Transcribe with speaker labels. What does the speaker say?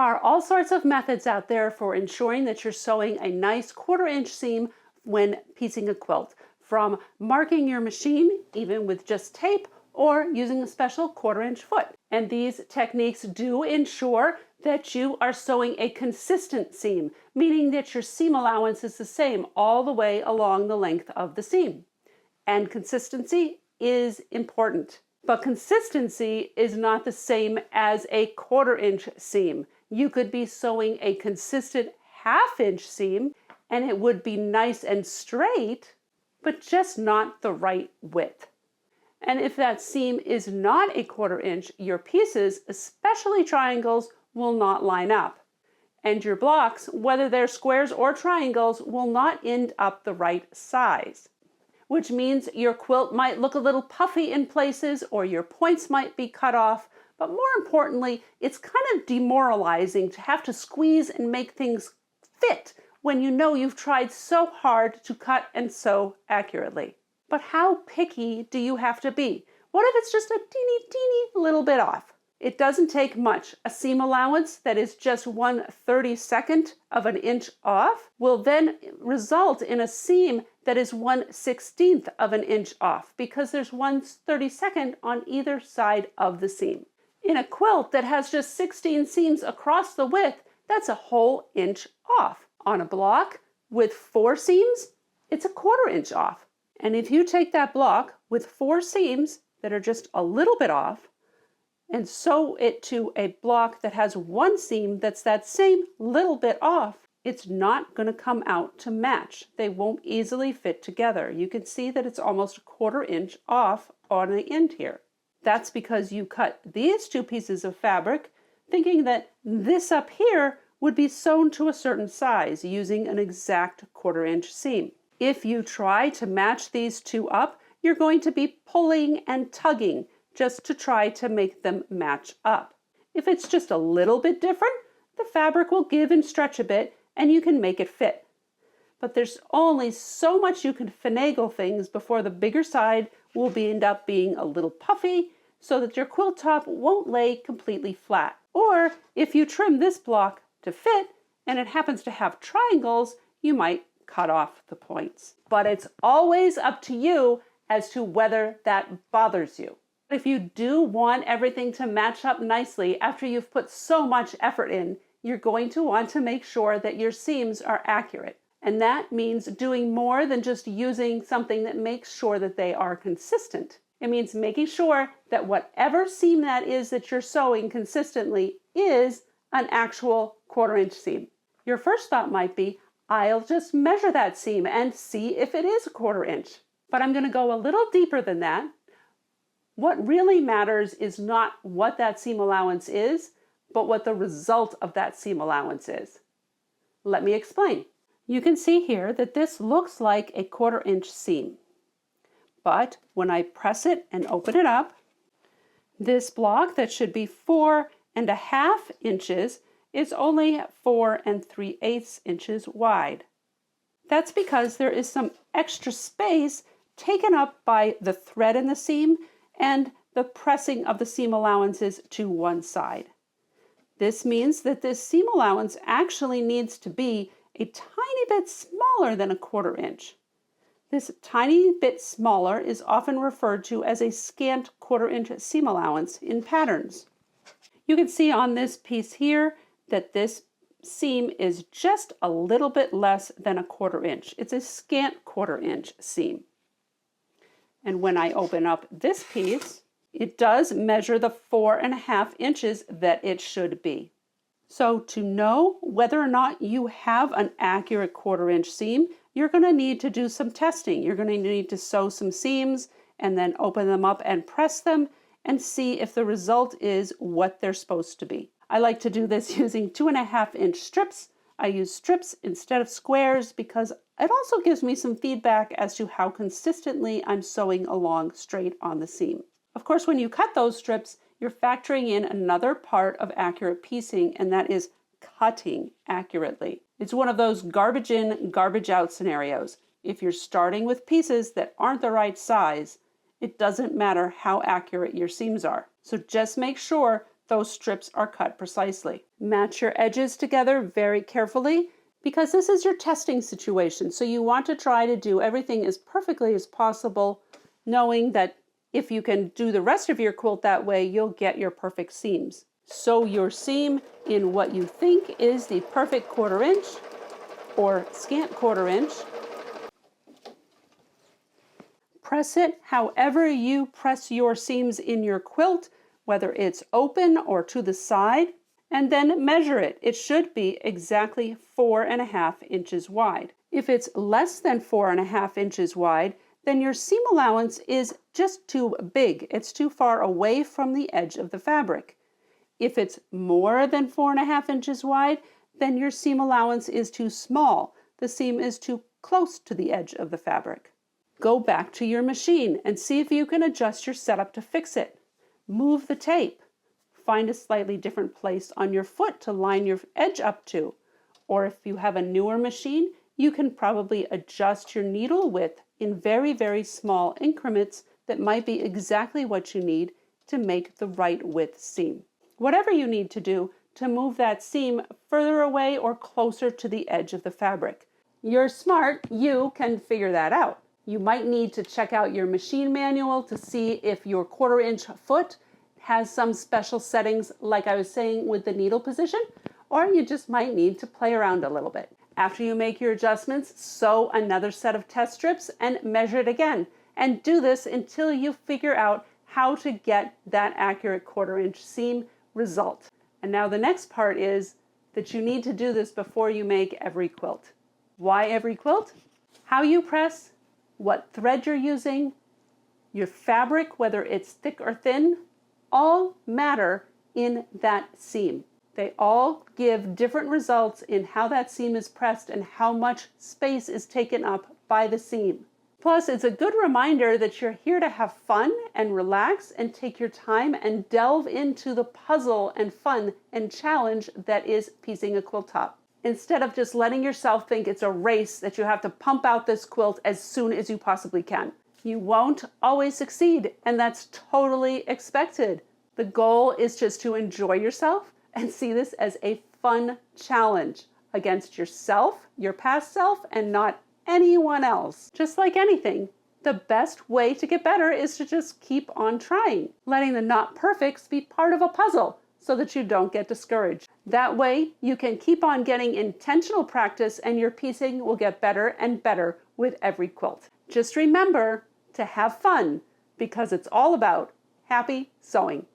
Speaker 1: are all sorts of methods out there for ensuring that you're sewing a nice 1/4-inch seam when piecing a quilt, from marking your machine, even with just tape, or using a special 1/4-inch foot. And these techniques do ensure that you are sewing a consistent seam, meaning that your seam allowance is the same all the way along the length of the seam. And consistency is important. But consistency is not the same as a 1/4-inch seam. You could be sewing a consistent 1/2-inch seam and it would be nice and straight, but just not the right width. And if that seam is not a 1/4-inch, your pieces, especially triangles, will not line up. And your blocks, whether they're squares or triangles, will not end up the right size, which means your quilt might look a little puffy in places, or your points might be cut off. But more importantly, it's kind of demoralizing to have to squeeze and make things fit when you know you've tried so hard to cut and sew accurately. But how picky do you have to be? What if it's just a teeny little bit off? It doesn't take much. A seam allowance that is just 1/32 of an inch off will then result in a seam that is 1/16 of an inch off, because there's 1/32 on either side of the seam. In a quilt that has just 16 seams across the width, that's a whole inch off. On a block with 4 seams, it's a 1/4 inch off. And if you take that block with 4 seams that are just a little bit off and sew it to a block that has 1 seam that's that same little bit off, it's not going to come out to match. They won't easily fit together. You can see that it's almost a 1/4 inch off on the end here. That's because you cut these 2 pieces of fabric thinking that this up here would be sewn to a certain size using an exact 1/4 inch seam. If you try to match these 2 up, you're going to be pulling and tugging just to try to make them match up. If it's just a little bit different, the fabric will give and stretch a bit and you can make it fit. But there's only so much you can finagle things before the bigger side will end up being a little puffy, so that your quilt top won't lay completely flat. Or if you trim this block to fit and it happens to have triangles, you might cut off the points. But it's always up to you as to whether that bothers you. If you do want everything to match up nicely after you've put so much effort in, you're going to want to make sure that your seams are accurate. And that means doing more than just using something that makes sure that they are consistent. It means making sure that whatever seam that is that you're sewing consistently is an actual 1/4 inch seam. Your first thought might be, I'll just measure that seam and see if it is a 1/4 inch. But I'm going to go a little deeper than that. What really matters is not what that seam allowance is, but what the result of that seam allowance is. Let me explain. You can see here that this looks like a 1/4 inch seam. But when I press it and open it up, this block that should be 4½ inches is only 4 3/8 inches wide. That's because there is some extra space taken up by the thread in the seam and the pressing of the seam allowances to one side. This means that this seam allowance actually needs to be a tiny bit smaller than a 1/4 inch. This tiny bit smaller is often referred to as a scant 1/4 inch seam allowance in patterns. You can see on this piece here that this seam is just a little bit less than a 1/4 inch. It's a scant 1/4 inch seam. And when I open up this piece, it does measure the 4½ inches that it should be. So to know whether or not you have an accurate 1/4 inch seam, you're going to need to do some testing. You're going to need to sew some seams and then open them up and press them and see if the result is what they're supposed to be. I like to do this using 2½ inch strips. I use strips instead of squares because it also gives me some feedback as to how consistently I'm sewing along straight on the seam. Of course, when you cut those strips, you're factoring in another part of accurate piecing, and that is cutting accurately. It's one of those garbage in, garbage out scenarios. If you're starting with pieces that aren't the right size, it doesn't matter how accurate your seams are. So just make sure those strips are cut precisely. Match your edges together very carefully because this is your testing situation. So you want to try to do everything as perfectly as possible, knowing that if you can do the rest of your quilt that way, you'll get your perfect seams. Sew your seam in what you think is the perfect 1/4 inch or scant 1/4 inch. Press it however you press your seams in your quilt, whether it's open or to the side, and then measure it. It should be exactly 4.5 inches wide. If it's less than 4.5 inches wide, then your seam allowance is just too big. It's too far away from the edge of the fabric. If it's more than 4.5 inches wide, then your seam allowance is too small. The seam is too close to the edge of the fabric. Go back to your machine and see if you can adjust your setup to fix it. Move the tape. Find a slightly different place on your foot to line your edge up to. Or if you have a newer machine, you can probably adjust your needle width in very, very small increments that might be exactly what you need to make the right width seam. Whatever you need to do to move that seam further away or closer to the edge of the fabric. You're smart, you can figure that out. You might need to check out your machine manual to see if your 1/4 inch foot has some special settings, like I was saying with the needle position, or you just might need to play around a little bit. After you make your adjustments, sew another set of test strips and measure it again. And do this until you figure out how to get that accurate 1/4 inch seam result. And now the next part is that you need to do this before you make every quilt. Why every quilt? How you press, what thread you're using, your fabric, whether it's thick or thin, all matter in that seam. They all give different results in how that seam is pressed and how much space is taken up by the seam. Plus, it's a good reminder that you're here to have fun and relax and take your time and delve into the puzzle and fun and challenge that is piecing a quilt top. Instead of just letting yourself think it's a race that you have to pump out this quilt as soon as you possibly can. You won't always succeed, and that's totally expected. The goal is just to enjoy yourself and see this as a fun challenge against yourself, your past self, and not anyone else. Just like anything, the best way to get better is to just keep on trying, letting the not perfects be part of a puzzle so that you don't get discouraged. That way, you can keep on getting intentional practice and your piecing will get better and better with every quilt. Just remember to have fun because it's all about happy sewing.